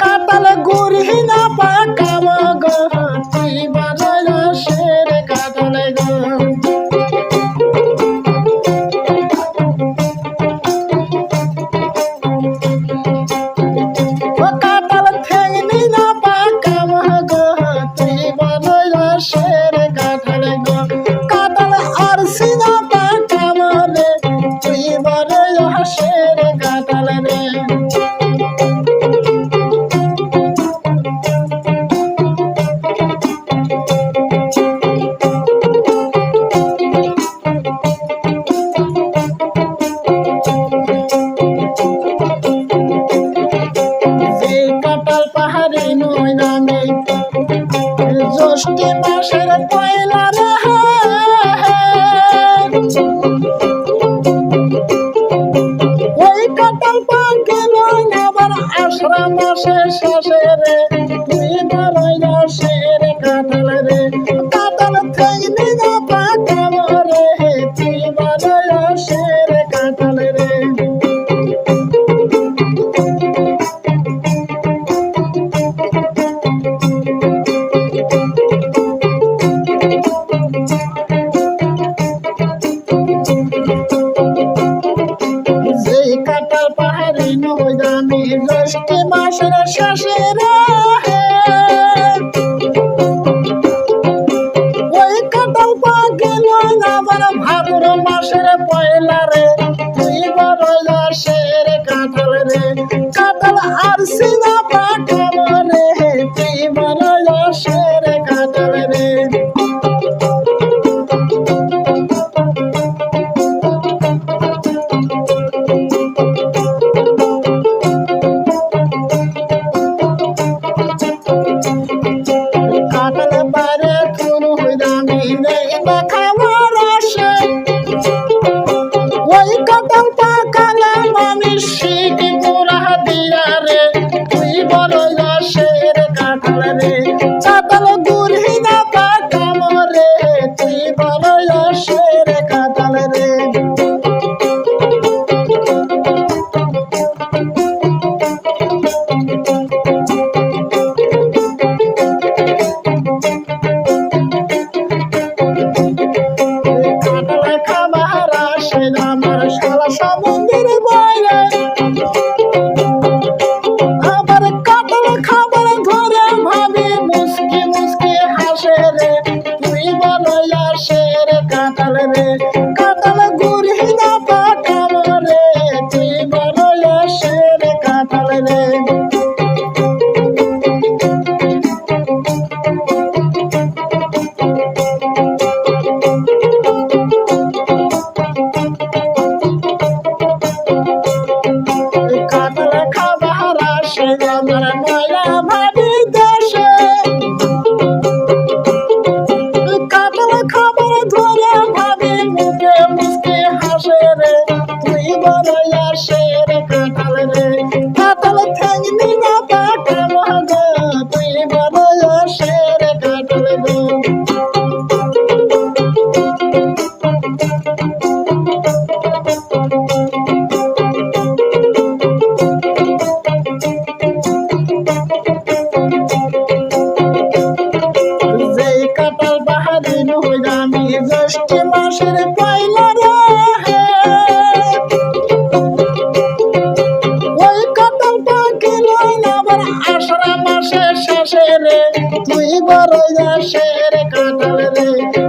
কাতাল গুড়ি না পাকাম গো তুই বানাইল শের কাতাল গো কাতাল ঠেংনি না পাকাম গো তুই বানাইল শের কাতাল গো কাতাল আর সিনা পাকাম রে তুই বানাইল শের কাতাল রে জ্যৈষ্ঠী মাসের পয়লা রে ওই কাঁঠাল পাকে নয় আবার আষাঢ় মাসের শেষে রে তুই বানাইল শের কাঁঠাল রে কাঁঠাল ঠেংনি না পাকাম রে তুই বানাইল শের কাঁঠাল রে জ্যৈষ্ঠী মাসের শেষে রে ওই কাঁঠাল পাকে নয় আবার ভাদ্র মাসের পয়লা রে তুই বানাইল শের কাঁঠাল রে কাঁঠাল আর সিনা পাকাম রে তুই বানাইল শের কাঁঠাল রে ওই কাঁঠাল পাকালে মানুষ শিখ গোড়া দিয়া রে তুই বানাইল শের কাঁঠাল রে কাঁঠাল গুড়ি না পাকাম রে তুই বানাইল শের কাঁঠাল রে আমার শালা সমুদ্রের বাইরে আবার কাঁঠাল খাবার ধরে ভাবি মুসকি মুসকি হাসে রে তুই বানাইল শের কাঁঠাল রে কাঁঠাল গুড়ি না পাকাম রে তুই বানাইল শের কাঁঠাল রে আমার ময়লা ভাবি দেশে কাঁঠাল খাবার ধরে ভাবি মুখে মুখে হাসে রে তুই বানাইল শের কাঁঠাল রে কাঁঠাল ঠেংনি না পাকাম গো তুই বানাইল শের কাঁঠাল গো জ্যৈষ্ঠী মাসের পয়লা রে ওই কাঁঠাল পাকে নয় আবার আষাঢ় মাসের শেষে রে তুই বানাইল শের কাঁঠাল রে